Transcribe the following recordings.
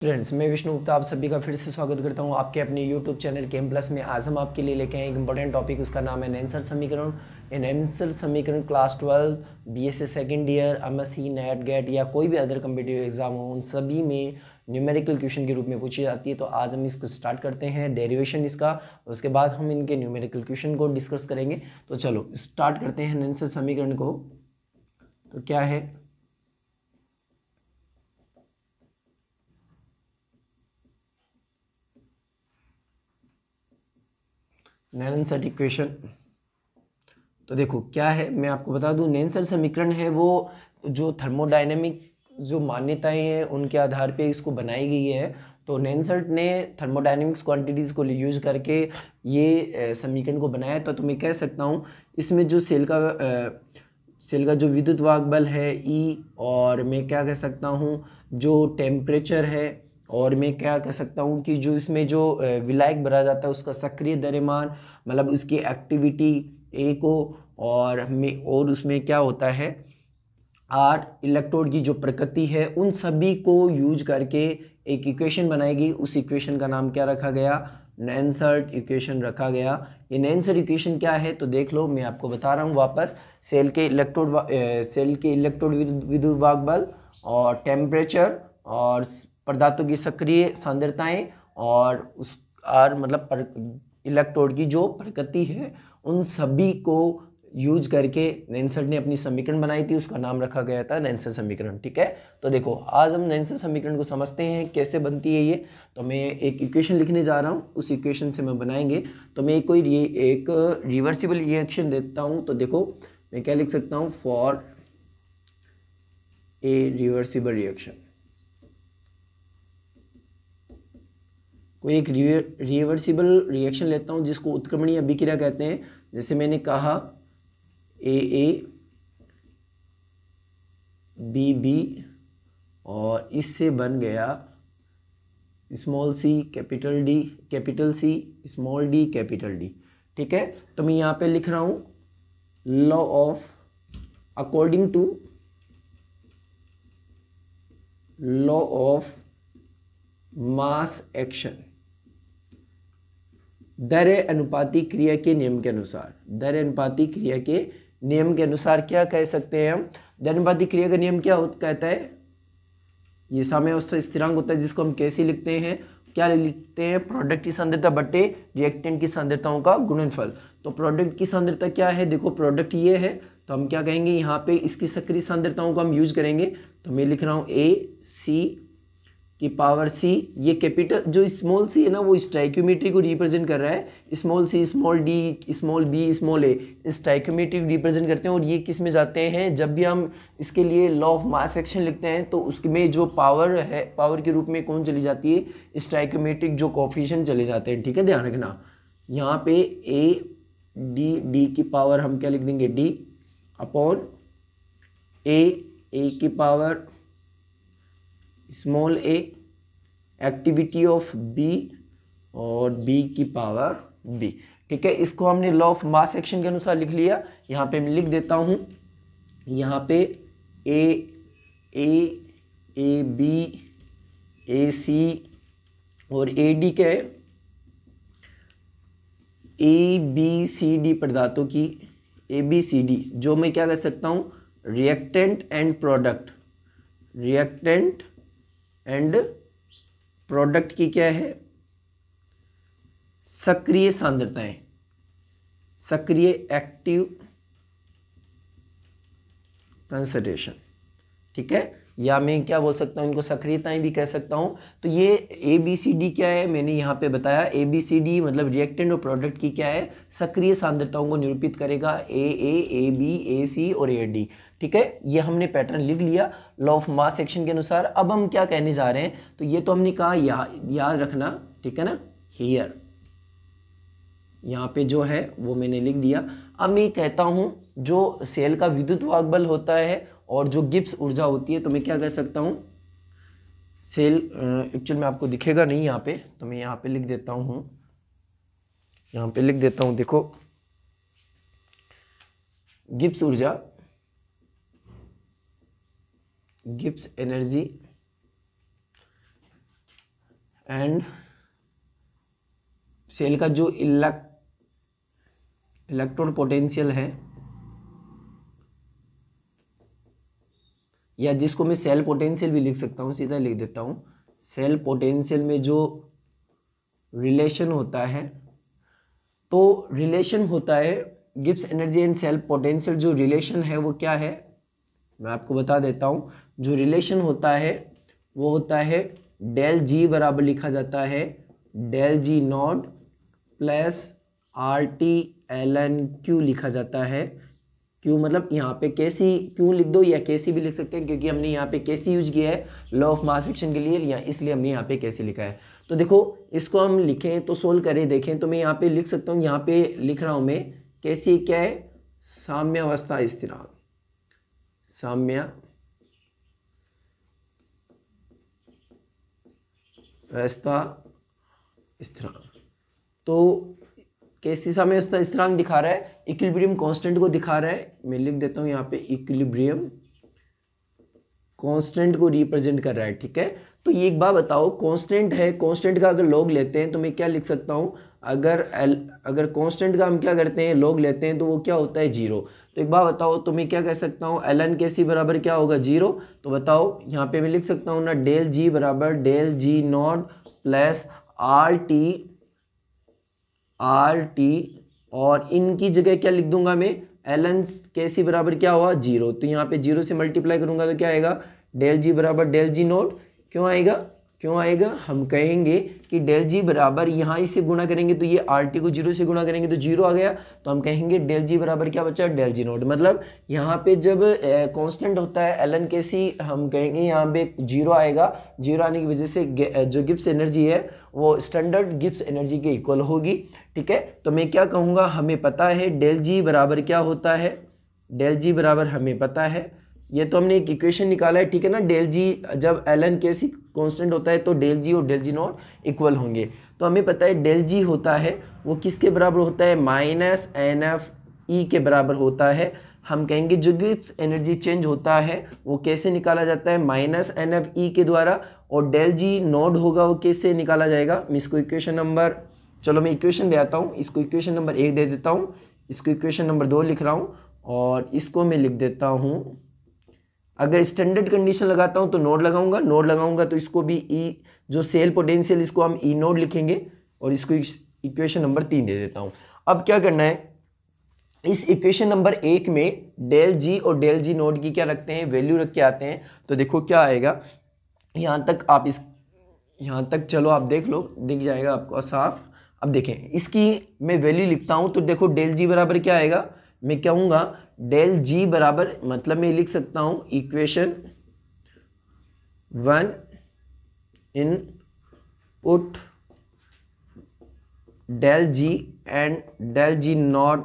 Friends, मैं विष्णु गुप्ता आप सभी का फिर से स्वागत करता हूं आपके अपने यूट्यूब चैनल केम प्लस में। आज हम आपके लिए लेके आए एक इंपॉर्टेंट टॉपिक, उसका नाम है नेंसर समीकरण। ये नेंसर समीकरण class 12 BSc second year MSc NET GATE या कोई भी अदर कम्पिटिटिव एग्जाम हो उन सभी में न्यूमेरिकल क्वेश्चन के रूप में पूछी जाती है। तो आज हम इसको स्टार्ट करते हैं, डेरिवेशन इसका, उसके बाद हम इनके न्यूमेरिकल क्वेश्चन को डिस्कस करेंगे। तो चलो स्टार्ट करते हैं नेंसर समीकरण को। तो क्या है नेंसर इक्वेशन? तो देखो क्या है, मैं आपको बता दूं, नेंसर समीकरण है वो जो थर्मोडायनेमिक जो मान्यताएं हैं उनके आधार पे इसको बनाई गई है। तो नेंसर्ट ने थर्मोडायनेमिक्स क्वांटिटीज़ को यूज करके ये समीकरण को बनाया। तो मैं कह सकता हूँ इसमें जो सेल का जो विद्युत वाहक बल है ई, और मैं क्या कह सकता हूँ जो टेम्परेचर है, और मैं क्या कह सकता हूँ कि जो इसमें जो विलायक भरा जाता है उसका सक्रिय द्रव्यमान, मतलब उसकी एक्टिविटी ए को, और उसमें क्या होता है आर इलेक्ट्रोड की जो प्रकृति है, उन सभी को यूज करके एक इक्वेशन बनाएगी। उस इक्वेशन का नाम क्या रखा गया? नेंसर्ट इक्वेशन रखा गया। ये नेंसर्ट इक्वेशन क्या है तो देख लो, मैं आपको बता रहा हूँ वापस। सेल के इलेक्ट्रोड विद्युत वाहक बल और टेम्परेचर और पदार्थों की सक्रिय सांद्रताएं और उस आर मतलब इलेक्ट्रोड की जो प्रकृति है, उन सभी को यूज करके नेंसर्ट ने अपनी समीकरण बनाई थी। उसका नाम रखा गया था नेंसर समीकरण। ठीक है, तो देखो आज हम नेंसर समीकरण को समझते हैं कैसे बनती है ये। तो मैं एक इक्वेशन लिखने जा रहा हूँ, उस इक्वेशन से मैं बनाएंगे। तो मैं एक रिवर्सिबल रिएक्शन देता हूँ। तो देखो मैं क्या लिख सकता हूँ, फॉर ए रिवर्सिबल रिएक्शन। कोई एक रिवर्सिबल रिएक्शन लेता हूँ जिसको उत्क्रमणीय अभिक्रिया कहते हैं। जैसे मैंने कहा ए बी बी, और इससे बन गया small C capital D, capital C small D capital D. ठीक है, तो मैं यहाँ पे लिख रहा हूँ law of, according to law of mass action, दर अनुपाती क्रिया के नियम के अनुसार। दर अनुपाती क्रिया के नियम के अनुसार क्या कह सकते हैं हम? दर अनुपाती क्रिया का नियम क्या कहता है? ये साम्यावस्था स्थिरांक होता है, जिसको हम कैसे लिखते हैं? क्या लिखते हैं? प्रोडक्ट की सांद्रता बटे रिएक्टेंट की सांद्रताओं का गुणनफल। तो प्रोडक्ट की सांद्रता क्या है? देखो प्रोडक्ट ये है, तो हम क्या कहेंगे यहाँ पे इसकी सक्रिय सांद्रताओं को हम यूज करेंगे। तो मैं लिख रहा हूँ ए सी की पावर सी। ये कैपिटल जो स्मॉल सी है ना, वो स्टाइक्योमेट्री को रिप्रेजेंट कर रहा है। Small C small D small B small A stoichiometry represent करते हैं। और ये किस में जाते हैं? जब भी हम इसके लिए लॉ ऑफ मास एक्शन लिखते हैं तो उसमें जो पावर है, पावर के रूप में कौन चली जाती है? स्टाइक्योमेट्रिक जो कोफिशिएंट चले जाते हैं। ठीक है, ध्यान रखना। यहाँ पे ए डी की पावर हम क्या लिख देंगे? डी अपॉन ए की power small A, activity of B, और बी की पावर बी। ठीक है, इसको हमने लॉ ऑफ मास एक्शन के अनुसार लिख लिया। यहाँ पे मैं लिख देता हूँ, यहाँ पे ए बी ए सी और ए डी क्या है? ए बी सी डी पदार्थों की, ए बी सी डी जो मैं क्या कह सकता हूँ? Reactant and product, reactant and product की क्या है? सक्रिय सांद्रताएं, सक्रिय एक्टिव कंसंट्रेशन। ठीक है, या मैं क्या बोल सकता हूँ, इनको सक्रियताएं भी कह सकता हूँ। तो ये ए बी सी डी क्या है? मैंने यहाँ पे बताया ए बी सी डी मतलब रिएक्टेंट और प्रोडक्ट की क्या है? सक्रिय सांद्रताओं को निरूपित करेगा। ए बी ए सी और ए डी। ठीक है, ये हमने पैटर्न लिख लिया लॉ ऑफ मास एक्शन के अनुसार। अब हम क्या कहने जा रहे हैं? तो ये तो हमने कहा याद रखना। ठीक है ना, हियर यहाँ पे जो है वो मैंने लिख दिया। अब मैं कहता हूँ जो सेल का विद्युत वाहक बल होता है और जो गिब्स ऊर्जा होती है, तो मैं क्या कह सकता हूँ? सेल एक्चुअल में आपको दिखेगा नहीं यहाँ पे, तो मैं यहाँ पे लिख देता हूँ, यहाँ पे लिख देता हूँ। देखो गिब्स ऊर्जा, गिब्स एनर्जी एंड सेल का जो इलेक्ट्रोड पोटेंशियल है, या जिसको मैं सेल पोटेंशियल भी लिख सकता हूँ, सीधा लिख देता हूँ, सेल पोटेंशियल में जो रिलेशन होता है, तो रिलेशन होता है Gibbs energy and cell potential, जो रिलेशन है वो क्या है मैं आपको बता देता हूँ। जो रिलेशन होता है वो होता है डेल जी बराबर लिखा जाता है del G nought plus R T L N Q लिखा जाता है। क्यू मतलब यहाँ पे केसी क्यू लिख दो या केसी भी लिख सकते हैं, क्योंकि हमने यहाँ पे केसी यूज किया है लॉ ऑफ मास एक्शन के लिए, या इसलिए हमने यहाँ पे केसी लिखा है। तो देखो इसको हम लिखें तो सोल्व करें, देखें तो मैं यहाँ पे लिख सकता हूँ, यहाँ पे लिख रहा हूँ मैं केसी क्या है, साम्यावस्था स्थिरांक, साम्यावस्था स्थिरांक। तो केसी साम्यावस्था स्थिरांक दिखा रहा है, इक्विलिब्रियम कांस्टेंट को दिखा रहा है, मैं लिख देता हूँ यहाँ पे इक्विलिब्रियम कांस्टेंट को रिप्रेजेंट कर रहा है, ठीक है। तो ये एक बात बताओ, कांस्टेंट है, कांस्टेंट का अगर लॉग लेते हैं तो मैं क्या लिख सकता हूँ, अगर कांस्टेंट का हम क्या करते हैं लॉग लेते हैं तो वो क्या होता है 0। तो एक बात बताओ, तो मैं क्या कह सकता हूँ एल एन के सी बराबर क्या होगा 0। तो बताओ यहाँ पे मैं लिख सकता हूँ ना डेल जी बराबर del G nought plus R T, और इनकी जगह क्या लिख दूंगा मैं एल एन के सी बराबर क्या हुआ 0। तो यहाँ पे 0 से मल्टीप्लाई करूंगा तो क्या आएगा डेल जी बराबर डेल जी नोट। क्यों आएगा हम कहेंगे कि डेल जी बराबर यहाँ इससे गुणा करेंगे तो ये आर टी को 0 से गुणा करेंगे तो 0 आ गया, तो हम कहेंगे डेल जी बराबर क्या बचा डेल जी नोट। मतलब यहाँ पे जब कांस्टेंट होता है एल एन के सी, हम कहेंगे यहाँ पे 0 आएगा, 0 आने की वजह से जो गिब्स एनर्जी है वो स्टैंडर्ड गिब्स एनर्जी के इक्वल होगी, ठीक है। तो मैं क्या कहूँगा, हमें पता है डेल जी बराबर क्या होता है, डेल जी बराबर हमें पता है, ये तो हमने एक इक्वेशन निकाला है, ठीक है ना। डेल जी जब एल एन के सी कॉन्स्टेंट होता है तो डेल जी और डेल जी नॉट इक्वल होंगे। तो हमें पता है डेल जी होता है वो किसके बराबर होता है माइनस एन एफ ई के बराबर होता है। हम कहेंगे जो गिब्स एनर्जी चेंज होता है वो कैसे निकाला जाता है माइनस एन एफ ई के द्वारा, और डेल जी नॉट होगा वो कैसे निकाला जाएगा, मैं इसको इक्वेशन नंबर, चलो मैं इक्वेशन ले आता हूँ, इसको इक्वेशन नंबर 1 दे देता हूँ, इसको इक्वेशन नंबर 2 लिख रहा हूँ, और इसको मैं लिख देता हूँ, अगर स्टैंडर्ड कंडीशन लगाता हूं तो नोड लगाऊंगा तो इसको भी ई जो सेल पोटेंशियल इसको हम ई नोड लिखेंगे, और इसको इक्वेशन नंबर 3 दे देता हूं। अब क्या करना है, इस इक्वेशन नंबर 1 में डेल जी और डेल जी नोड की क्या रखते हैं वैल्यू रख के आते हैं। तो देखो क्या आएगा, यहाँ तक चलो आप देख लो, दिख जाएगा आपको साफ। अब देखें इसकी मैं वैल्यू लिखता हूं तो देखो डेल जी बराबर क्या आएगा, मैं कहूँगा डेल जी बराबर, मतलब मैं लिख सकता हूं equation 1 in put del G and del G nought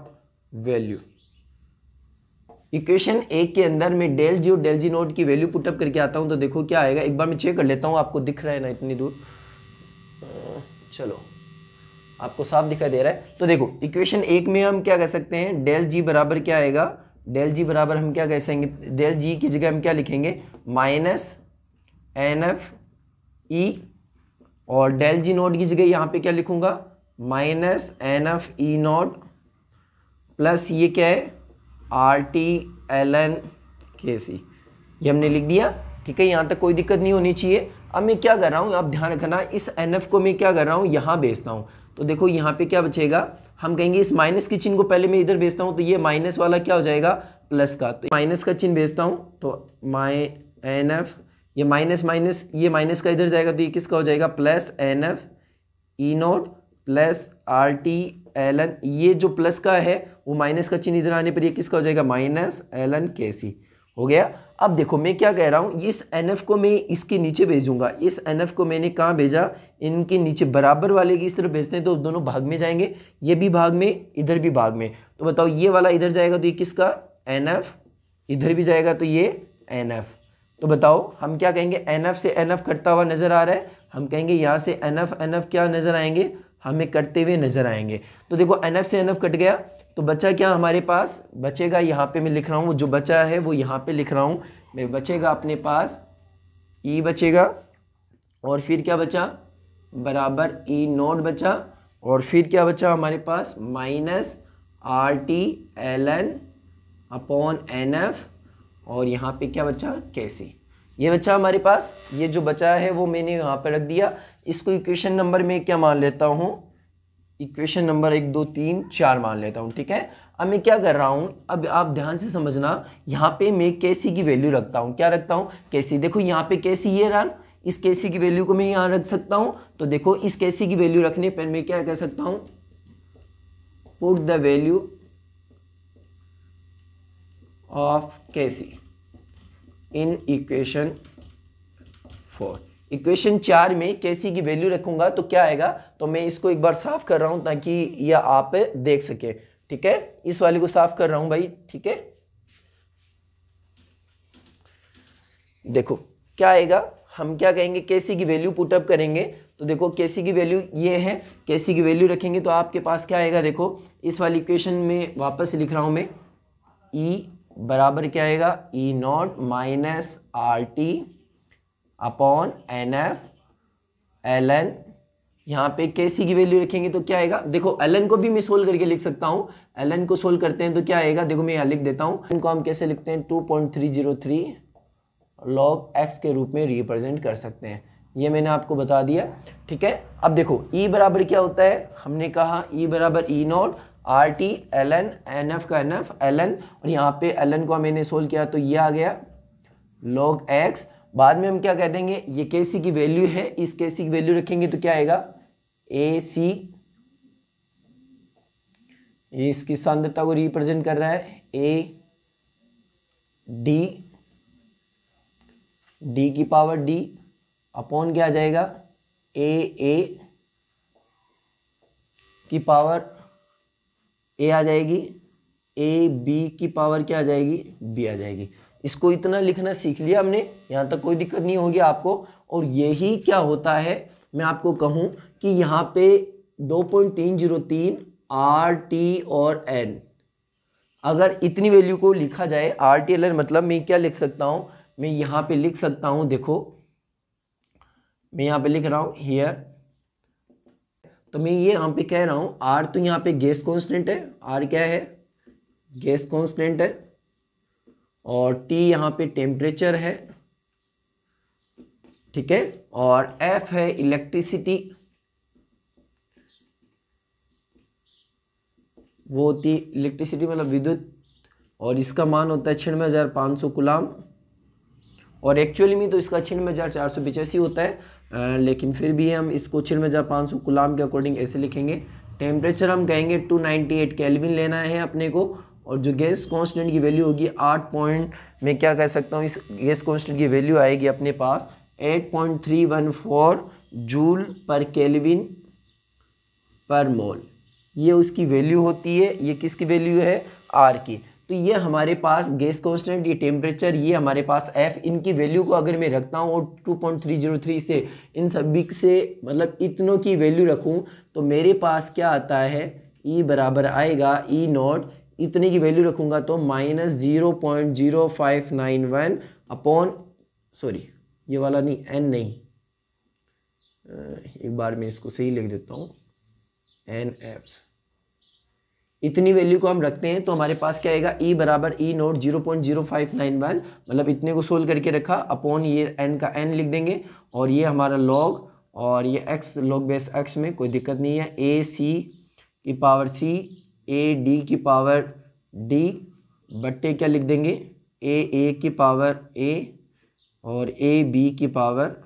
value. Equation 1 के अंदर मैं डेल जी और डेल जी नॉट की वैल्यू पुटअप करके आता हूं तो देखो क्या आएगा, एक बार मैं चेक कर लेता हूं, आपको दिख रहा है ना इतनी दूर, चलो आपको साफ दिखाई दे रहा है। तो देखो इक्वेशन 1 में हम क्या कह सकते हैं, डेल जी बराबर क्या आएगा, डेल जी बराबर हम क्या कह सकेंगे, डेल जी की जगह हम क्या लिखेंगे माइनस एन एफ ई, और डेल जी नोट की जगह यहाँ पे क्या लिखूंगा minus N F E nought plus ये क्या है आर टी एल एन के सी, ये हमने लिख दिया, ठीक है। यहाँ तक कोई दिक्कत नहीं होनी चाहिए। अब मैं क्या कर रहा हूँ, आप ध्यान रखना, इस एन एफ को मैं क्या कर रहा हूँ यहाँ भेजता हूँ, तो देखो यहाँ पे क्या बचेगा, हम कहेंगे इस माइनस के चिन्ह को पहले मैं इधर भेजता हूँ तो ये माइनस वाला क्या हो जाएगा प्लस का, तो माइनस का चिन्ह भेजता हूँ तो माई एन एफ, ये माइनस माइनस ये माइनस का इधर जाएगा तो ये किसका हो जाएगा plus N F E nought plus R T L N, ये जो प्लस का है वो माइनस का चिन्ह इधर आने पर ये किसका हो जाएगा माइनस एल एन के सी हो गया। अब देखो मैं क्या कह रहा हूँ, इस एन एफ को मैं इसके नीचे भेजूंगा, इस एन एफ को मैंने कहाँ भेजा, इनके नीचे बराबर वाले की इस तरफ भेजते हैं तो दोनों भाग में जाएंगे, ये भी भाग में इधर भी भाग में, तो बताओ ये वाला इधर जाएगा तो ये किसका एन एफ, इधर भी जाएगा तो ये एन एफ, तो बताओ हम क्या कहेंगे एन एफ से एन एफ कटता हुआ नजर आ रहा है, हम कहेंगे यहाँ से एन एफ क्या नजर आएंगे हमें कटते हुए नजर आएंगे। तो देखो एन एफ से एन एफ कट गया तो बचा क्या हमारे पास, बचेगा यहाँ पे मैं लिख रहा हूँ, जो बचा है वो यहाँ पे लिख रहा हूँ मैं, बचेगा अपने पास ई बचेगा, और फिर क्या बचा बराबर ई नॉट बचा, और फिर क्या बचा हमारे पास minus R T L N upon N F, और यहाँ पे क्या बचा के सी। ये बचा हमारे पास। ये जो बचा है वो मैंने यहाँ पे रख दिया। इसको इक्वेशन नंबर में क्या मान लेता हूँ, इक्वेशन नंबर 1 2 3 4 मान लेता हूँ। ठीक है, अब मैं क्या कर रहा हूँ, अब आप ध्यान से समझना, यहाँ पे मैं के सी की वैल्यू रखता हूँ। क्या रखता हूँ, के सी। देखो यहाँ पे के सी ये रहा, इस के सी की वैल्यू को मैं यहाँ रख सकता हूँ। तो देखो इस के सी की वैल्यू रखने पर मैं क्या कह सकता हूँ, पुट द वैल्यू ऑफ के सी इन इक्वेशन 4। इक्वेशन 4 में के सी की वैल्यू रखूंगा तो क्या आएगा, तो मैं इसको एक बार साफ कर रहा हूं ताकि यह आप देख सके। ठीक है, इस वाले को साफ कर रहा हूं भाई। ठीक है, देखो क्या आएगा, हम क्या कहेंगे, के सी की वैल्यू पुटअप करेंगे। तो देखो के सी की वैल्यू ये है, के सी की वैल्यू रखेंगे तो आपके पास क्या आएगा, देखो इस वाली इक्वेशन में वापस लिख रहा हूं मैं, ई बराबर क्या आएगा, E naught minus R T upon N F L N. यहाँ पे के सी की वैल्यू रखेंगे तो क्या आएगा, देखो एल एन को भी मैं सोल्व करके लिख सकता हूँ। एल एन को सोल्व करते हैं तो क्या आएगा, देखो मैं यहाँ लिख देता हूँ। इनको हम कैसे लिखते हैं, 2.303 लॉग एक्स के रूप में रिप्रेजेंट कर सकते हैं। ये मैंने आपको बता दिया। ठीक है, अब देखो ई बराबर क्या होता है, हमने कहा ई बराबर E naught R T L N, N F का एन एफ एल एन, और यहाँ पे एल एन को मैंने सोल्व किया तो ये आ गया लॉग एक्स। बाद में हम क्या कह देंगे, ये के सी की वैल्यू है, इस के सी की वैल्यू रखेंगे तो क्या आएगा, ए सी, ये इसकी सांद्रता को रिप्रेजेंट कर रहा है, ए डी, डी की पावर डी अपॉन क्या आ जाएगा, ए की पावर ए आ जाएगी, ए बी की पावर क्या आ जाएगी, बी आ जाएगी। इसको इतना लिखना सीख लिया हमने, यहाँ तक कोई दिक्कत नहीं होगी आपको। और यही क्या होता है, मैं आपको कहूँ कि यहाँ पे 2.303 आर टी और एन, अगर इतनी वैल्यू को लिखा जाए, आर टी एल एन मतलब मैं क्या लिख सकता हूँ, मैं यहाँ पे लिख सकता हूँ, देखो मैं यहाँ पे लिख रहा हूँ हियर, तो मैं ये यहाँ पे कह रहा हूँ आर तो यहाँ पे गैस कांस्टेंट है, आर क्या है, गैस कांस्टेंट है, और टी यहाँ पे टेम्परेचर है। ठीक है, और एफ है इलेक्ट्रिसिटी, वो होती इलेक्ट्रिसिटी मतलब विद्युत, और इसका मान होता है 96,500 कूलाम, और एक्चुअली में तो इसका 96,485 होता है, लेकिन फिर भी हम इसको 96,500 कूलाम के अकॉर्डिंग ऐसे लिखेंगे। टेम्परेचर हम कहेंगे 298 केल्विन लेना है अपने को, और जो गैस कांस्टेंट की वैल्यू होगी 8 पॉइंट, मैं क्या कह सकता हूँ, इस गैस कांस्टेंट की वैल्यू आएगी अपने पास 8.314 जूल पर केल्विन पर मोल। ये उसकी वैल्यू होती है, ये किसकी वैल्यू है, आर की। तो ये हमारे पास गैस कांस्टेंट, ये टेम्परेचर, ये हमारे पास एफ, इनकी वैल्यू को अगर मैं रखता हूँ और 2.303 से इन सभी से मतलब इतनों की वैल्यू रखूँ तो मेरे पास क्या आता है, ई बराबर आएगा ई नॉट, इतने की वैल्यू रखूँगा तो -0.0591 अपॉन, सॉरी ये वाला नहीं, एन नहीं, एक बार मैं इसको सही लिख देता हूँ, एन एफ, इतनी वैल्यू को हम रखते हैं तो हमारे पास क्या आएगा, ई बराबर ई नोट 0.0591, मतलब इतने को सोल्व करके रखा अपॉन ये एन का एन लिख देंगे, और ये हमारा लॉग, और ये एक्स लॉग बेस एक्स में कोई दिक्कत नहीं है, ए सी की पावर सी, ए डी की पावर डी बट्टे क्या लिख देंगे, ए की पावर ए, और ए बी की पावर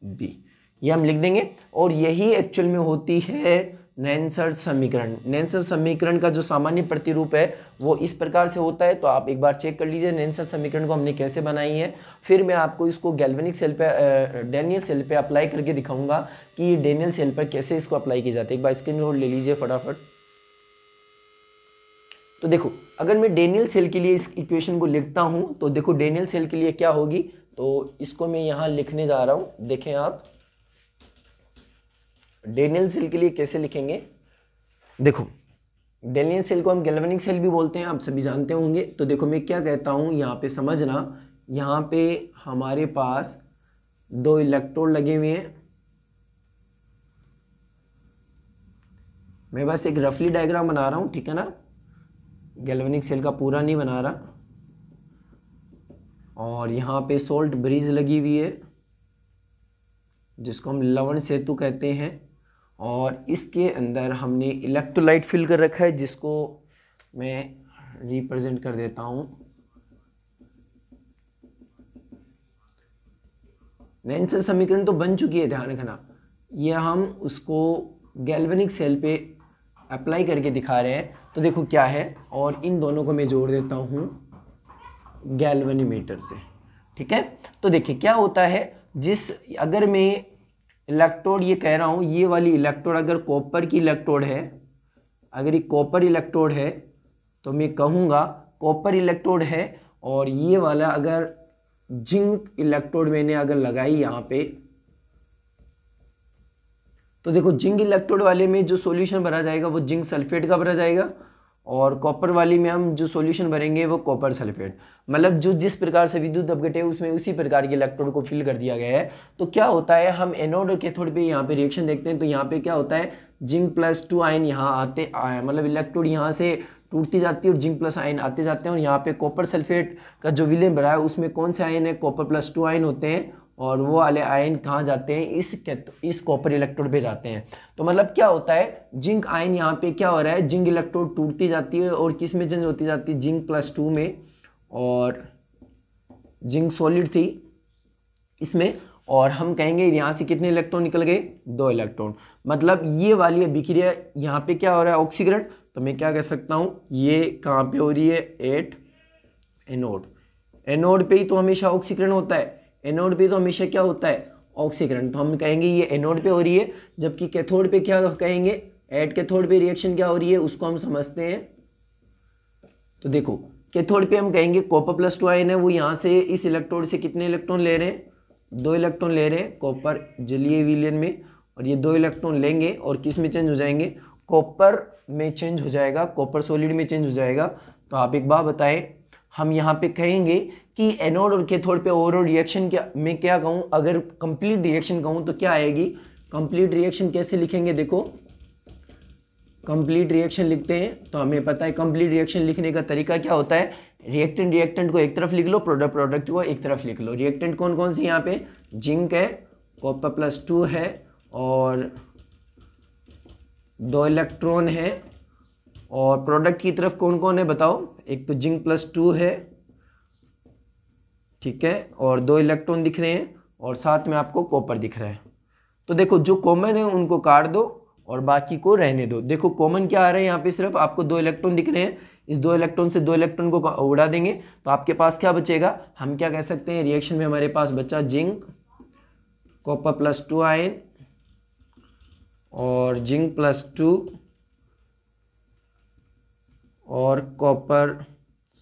बी, ये हम लिख देंगे। और यही एक्चुअल में होती है नेन्सर समीकरण। नेन्सर समीकरण का जो सामान्य प्रतिरूप है वो इस प्रकार से होता है, तो आप एक बार चेक कर लीजिए नेन्सर समीकरण को हमने कैसे बनाई है। फिर मैं आपको इसको गैल्वेनिक सेल पे, डैनियल सेल पे अप्लाई करके दिखाऊंगा कि ये डैनियल सेल पर कैसे इसको अप्लाई किया जाता है। एक बार स्क्रीनशॉट ले लीजिए फटाफट। तो देखो अगर मैं डैनियल सेल के लिए इस इक्वेशन को लिखता हूँ तो देखो डैनियल सेल के लिए क्या होगी, तो इसको मैं यहाँ लिखने जा रहा हूँ। देखें आप डैनियल सेल के लिए कैसे लिखेंगे, देखो डैनियल सेल को हम गैल्वेनिक सेल भी बोलते हैं, आप सभी जानते होंगे। तो देखो मैं क्या कहता हूँ यहाँ पे समझना, यहाँ पे हमारे पास 2 इलेक्ट्रोड लगे हुए हैं, मैं बस एक रफली डायग्राम बना रहा हूँ, ठीक है ना, गैल्वेनिक सेल का पूरा नहीं बना रहा। और यहाँ पे सोल्ट ब्रिज लगी हुई है जिसको हम लवण सेतु कहते हैं, और इसके अंदर हमने इलेक्ट्रोलाइट फिल कर रखा है जिसको मैं रिप्रेजेंट कर देता हूँ। नेल्सन समीकरण तो बन चुकी है, ध्यान रखना, ये हम उसको गैल्वेनिक सेल पे अप्लाई करके दिखा रहे हैं। तो देखो क्या है, और इन दोनों को मैं जोड़ देता हूँ गैल्वेनीमीटर से, ठीक है। तो देखिए क्या होता है, अगर मैं इलेक्ट्रोड ये कह रहा हूँ, ये वाली इलेक्ट्रोड अगर कॉपर की इलेक्ट्रोड है, अगर ये कॉपर इलेक्ट्रोड है तो मैं कहूँगा कॉपर इलेक्ट्रोड है, और ये वाला अगर जिंक इलेक्ट्रोड मैंने अगर लगाई यहाँ पे, तो देखो जिंक इलेक्ट्रोड वाले में जो सॉल्यूशन भरा जाएगा वो जिंक सल्फेट का भरा जाएगा, और कॉपर वाली में हम जो सॉल्यूशन भरेंगे वो कॉपर सल्फेट, मतलब जो जिस प्रकार से विद्युत अपघट है उसमें उसी प्रकार के इलेक्ट्रोड को फिल कर दिया गया है। तो क्या होता है, हम एनोड और कैथोड पे यहाँ पे रिएक्शन देखते हैं, तो यहाँ पे क्या होता है, जिंक प्लस 2 आयन यहाँ आते मतलब इलेक्ट्रोड यहाँ से टूटती जाती है और जिंक प्लस आयन आते जाते हैं, और यहाँ पे कॉपर सल्फेट का जो विलयन भरा है उसमें कौन से आयन है, कॉपर प्लस 2 आयन होते हैं, और वो वाले आयन कहाँ जाते हैं, इस कॉपर इलेक्ट्रोड पे जाते हैं। तो मतलब क्या होता है, जिंक आयन यहाँ पे क्या हो रहा है, जिंक इलेक्ट्रोड टूटती जाती है और किस में चेंज होती जाती है, जिंक प्लस 2 में, और जिंक सॉलिड थी इसमें, और हम कहेंगे यहाँ से कितने इलेक्ट्रॉन निकल गए, 2 इलेक्ट्रॉन। मतलब ये वाली अभिक्रिया यहाँ पे क्या हो रहा है, ऑक्सीकरण, तो मैं क्या कह सकता हूँ, ये कहाँ पे हो रही है, एट एनोड। एनोड पे ही तो हमेशा ऑक्सीकरण होता है, एनोड पे तो हमेशा क्या होता है, ऑक्सीकरण, तो हम कहेंगे ये एनोड पे हो रही है। जबकि कैथोड पे क्या कहेंगे, एट कैथोड पे रिएक्शन क्या हो रही है उसको हम समझते हैं। तो देखो कैथोड पे हम कहेंगे कॉपर प्लस 2 आयन है, वो यहाँ से इस इलेक्ट्रोड से कितने इलेक्ट्रॉन ले रहे हैं, 2 इलेक्ट्रॉन ले रहे हैं कॉपर जलीय विलयन में, और ये 2 इलेक्ट्रॉन लेंगे और किस में चेंज हो जाएंगे, कॉपर में चेंज हो जाएगा, कॉपर सॉलिड में चेंज हो जाएगा। तो आप एक बात बताएं, हम यहाँ पे कहेंगे कि एनोड और कैथोड पे ओवरऑल रिएक्शन क्या, मैं क्या कहूँ, अगर कंप्लीट रिएक्शन कहूँ तो क्या आएगी, कंप्लीट रिएक्शन कैसे लिखेंगे, देखो कंप्लीट रिएक्शन लिखते हैं तो हमें पता है कंप्लीट रिएक्शन लिखने का तरीका क्या होता है, रिएक्टेंट को एक तरफ लिख लो, प्रोडक्ट को एक तरफ लिख लो। रिएक्टेंट कौन कौन से यहाँ पे, जिंक है, कॉपर प्लस 2 है, और 2 इलेक्ट्रॉन है, और प्रोडक्ट की तरफ कौन कौन है बताओ, एक तो जिंक प्लस 2 है, ठीक है, और 2 इलेक्ट्रॉन दिख रहे हैं, और साथ में आपको कॉपर दिख रहा है। तो देखो जो कॉमन है उनको काट दो और बाकी को रहने दो। देखो कॉमन क्या आ रहा है यहाँ पे, सिर्फ आपको 2 इलेक्ट्रॉन दिख रहे हैं, इस 2 इलेक्ट्रॉन से 2 इलेक्ट्रॉन को उड़ा देंगे तो आपके पास क्या बचेगा, हम क्या कह सकते हैं, रिएक्शन में हमारे पास बचा जिंक, कॉपर प्लस 2 आयन, और जिंक प्लस 2 और कॉपर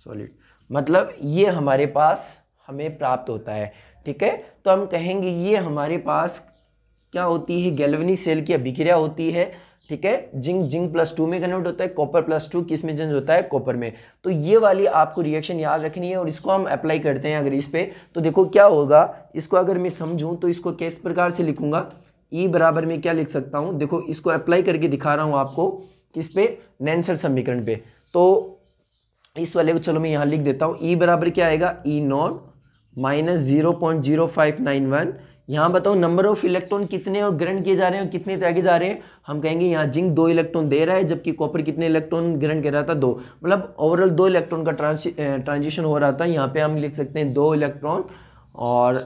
सॉलिड, मतलब ये हमारे पास हमें प्राप्त होता है, ठीक है। तो हम कहेंगे ये हमारे पास क्या होती है, गैल्वेनिक सेल की अभिक्रिया होती है, ठीक है। जिंक प्लस 2 में कन्वर्ट होता है, कॉपर प्लस 2 किस में चेंज होता है, कॉपर में। तो ये वाली आपको रिएक्शन याद रखनी है, और इसको हम अप्लाई करते हैं अगर इस पे, तो देखो क्या होगा, इसको अगर मैं समझूं तो इसको किस प्रकार से लिखूंगा, ई बराबर में क्या लिख सकता हूं, देखो इसको अप्लाई करके दिखा रहा हूं आपको किस पे, नेल्सन समीकरण पे। तो इस वाले को चलो मैं यहाँ लिख देता हूँ, ई बराबर क्या आएगा, ई नॉट माइनस 0.0591। यहाँ बताओ नंबर ऑफ इलेक्ट्रॉन कितने और ग्रहण किए जा रहे हैं और कितने त्यागे जा रहे हैं, हम कहेंगे यहाँ जिंक 2 इलेक्ट्रॉन दे रहा है, जबकि कॉपर कितने इलेक्ट्रॉन ग्रहण कर रहा था, 2, मतलब ओवरऑल 2 इलेक्ट्रॉन का ट्रांजिशन हो रहा था। यहाँ पे हम लिख सकते हैं 2 इलेक्ट्रॉन, और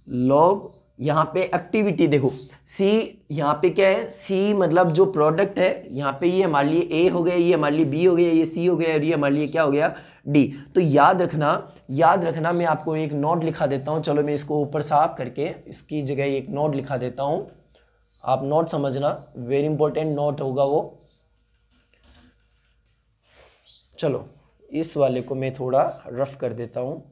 लॉग यहाँ पे एक्टिविटी देखो सी, यहाँ पे क्या है, सी मतलब जो प्रोडक्ट है, यहाँ पे ये हमारे लिए ए हो गया, ये हमारे लिए बी हो गया, ये सी हो गया, और ये हमारे लिए क्या हो गया, डी। तो याद रखना मैं आपको एक नोट लिखा देता हूँ, चलो मैं इसको ऊपर साफ करके इसकी जगह एक नोट लिखा देता हूँ, आप नोट समझना, वेरी इंपॉर्टेंट नोट होगा वो। चलो इस वाले को मैं थोड़ा रफ कर देता हूँ,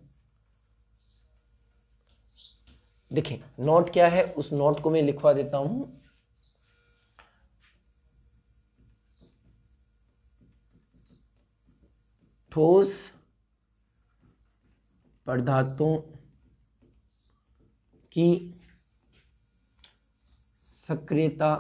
देखिए नोट क्या है, उस नोट को मैं लिखवा देता हूँ। ठोस पदार्थों की सक्रियता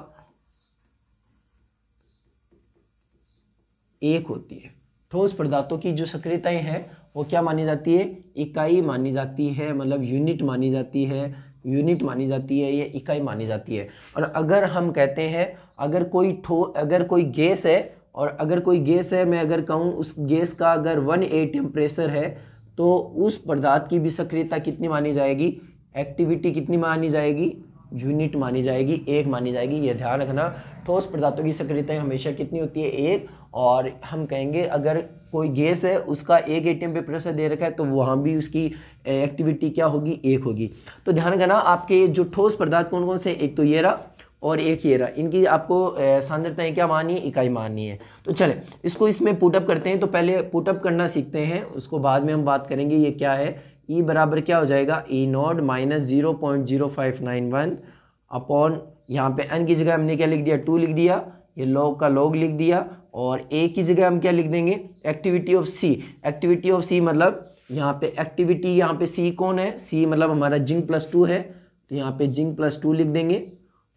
1 होती है। ठोस पदार्थों की जो सक्रियताएं हैं वो क्या मानी जाती है, इकाई मानी जाती है, मतलब यूनिट मानी जाती है, यूनिट मानी जाती है, ये इकाई मानी जाती है। और अगर हम कहते हैं अगर कोई गैस है, और अगर कोई गैस है, मैं अगर कहूँ उस गैस का अगर 1 atm प्रेशर है, तो उस पदार्थ की भी सक्रियता कितनी मानी जाएगी, एक्टिविटी कितनी मानी जाएगी, यूनिट मानी जाएगी, 1 मानी जाएगी। ये ध्यान रखना, ठोस पदार्थों की सक्रियता हमेशा कितनी होती है, 1। और हम कहेंगे अगर कोई गैस है उसका 1 atm पे प्रेशर दे रखा है, तो वहाँ भी उसकी एक्टिविटी क्या होगी, 1 होगी। तो ध्यान रखना, आपके जो ठोस पदार्थ कौन कौन से, एक तो ये रहा और एक ये रहा, इनकी आपको सांद्रताएं क्या माननी है, इकाई माननी है। तो चले इसको इसमें पुटअप करते हैं। तो पहले पुटअप करना सीखते हैं, उसको बाद में हम बात करेंगे ये क्या है। E बराबर क्या हो जाएगा, E0 माइनस 0.0591 अपॉन, यहाँ पे n की जगह हमने क्या लिख दिया, 2 लिख दिया, ये लॉग का लॉग लिख दिया, और A की जगह हम क्या लिख देंगे, activity of C। Activity of C मतलब यहाँ पे एक्टिविटी, यहाँ पे C कौन है, C मतलब हमारा जिंक +2 है, तो यहाँ पे जिंक +2 लिख देंगे।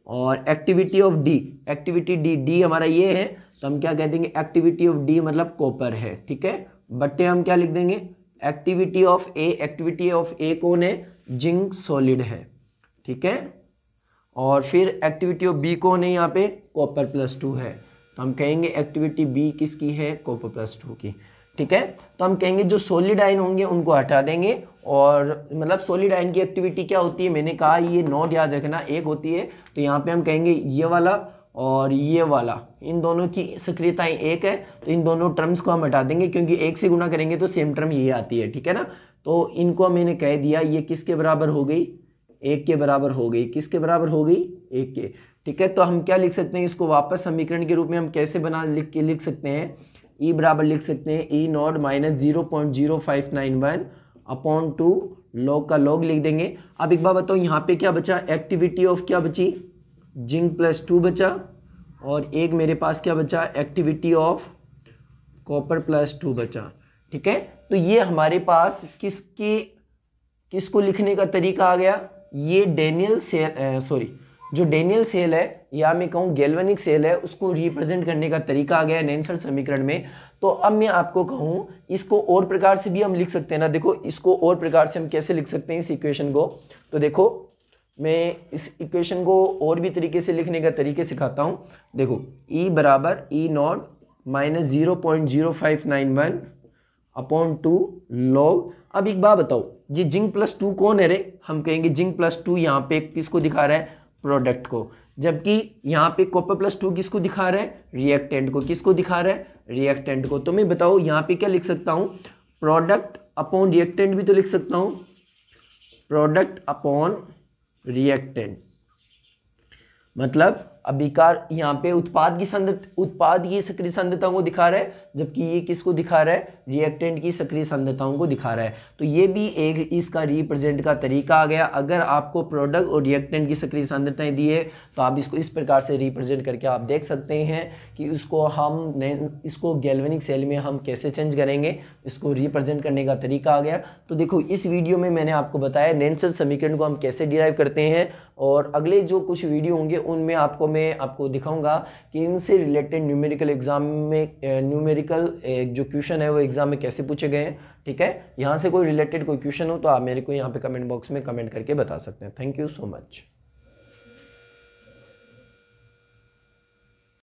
और activity of D, activity D हमारा ये है, तो हम क्या कह देंगे, एक्टिविटी ऑफ D मतलब कॉपर है, ठीक है। बट्टे हम क्या लिख देंगे, activity of A, activity of A कौन है, जिंक सॉलिड है, ठीक है। और फिर एक्टिविटी ऑफ B कौन है, यहाँ पे कॉपर +2 है, तो हम कहेंगे एक्टिविटी B किसकी है, कॉपर +2 की, ठीक है। तो हम कहेंगे जो सॉलिड आयन होंगे उनको हटा देंगे, और मतलब सॉलिड आयन की एक्टिविटी क्या होती है, मैंने कहा ये नोट याद रखना, 1 होती है। तो यहाँ पे हम कहेंगे ये वाला और ये वाला, इन दोनों की सक्रियताएं 1 है, तो इन दोनों टर्म्स को हम हटा देंगे, क्योंकि 1 से गुणा करेंगे तो सेम टर्म ये आती है, ठीक है ना। तो इनको मैंने कह दिया ये किसके बराबर हो गई, 1 के बराबर हो गई, किसके बराबर हो गई, 1 के, ठीक है। तो हम क्या लिख सकते हैं, इसको वापस समीकरण के रूप में हम कैसे लिख सकते हैं, E बराबर लिख सकते हैं E0 माइनस 0.0591 अपॉन 2, लॉग का लॉग लिख देंगे। अब एक बात बताओ, यहाँ पे क्या बचा, एक्टिविटी ऑफ क्या बची, जिंक +2 बचा, और एक मेरे पास क्या बचा, एक्टिविटी ऑफ कॉपर +2 बचा, ठीक है। तो ये हमारे पास किसको लिखने का तरीका आ गया, ये डेनियल सेल, जो डेनियल सेल है या मैं कहूँ गैल्वेनिक सेल है, उसको रिप्रेजेंट करने का तरीका आ गया नेल्सन समीकरण में। तो अब मैं आपको कहूँ इसको और प्रकार से भी हम लिख सकते हैं ना, देखो इसको और प्रकार से हम कैसे लिख सकते हैं इस इक्वेशन को। तो देखो मैं इस इक्वेशन को और भी तरीके से लिखने का तरीके सिखाता हूँ। देखो E बराबर E0 माइनस 0.0591 अपॉन 2 लॉग। अब एक बात बताओ, ये जिंक +2 कौन है रे, हम कहेंगे जिंक +2 यहाँ पे किसको दिखा रहा है, प्रोडक्ट को, जबकि यहाँ पे कॉपर +2 किसको दिखा रहा है, रिएक्टेंट को, किसको दिखा रहा है, रिएक्टेंट को। तो मैं बताओ यहाँ पे क्या लिख सकता हूँ, प्रोडक्ट अपॉन रिएक्टेंट भी तो लिख सकता हूँ, प्रोडक्ट अपॉन रिएक्टेंट, मतलब अभिकार यहाँ पे उत्पाद की सक्रिय सांद्रताओं को दिखा रहा है, जबकि ये किसको दिखा रहा है, रिएक्टेंट की सक्रिय सांद्रताओं को दिखा रहा है। तो ये भी एक इसका रिप्रेजेंट का तरीका आ गया। अगर आपको प्रोडक्ट और रिएक्टेंट की सक्रिय सांद्रताएं दी है तो आप इसको इस प्रकार से रिप्रेजेंट करके आप देख सकते हैं कि इसको गैल्वेनिक सेल में हम कैसे चेंज करेंगे, इसको रिप्रेजेंट करने का तरीका आ गया। तो देखो इस वीडियो में मैंने आपको बताया नेल्सन समीकरण को हम कैसे डिराइव करते हैं, और अगले जो कुछ वीडियो होंगे उनमें मैं आपको दिखाऊंगा कि इनसे रिलेटेड न्यूमेरिकल एग्जाम में जो क्वेश्चन है वो एग्जाम में कैसे पूछे गए हैं, ठीक है। यहाँ से कोई रिलेटेड कोई क्वेश्चन हो तो आप मेरे को यहाँ पे कमेंट बॉक्स में कमेंट करके बता सकते हैं। Thank you so much.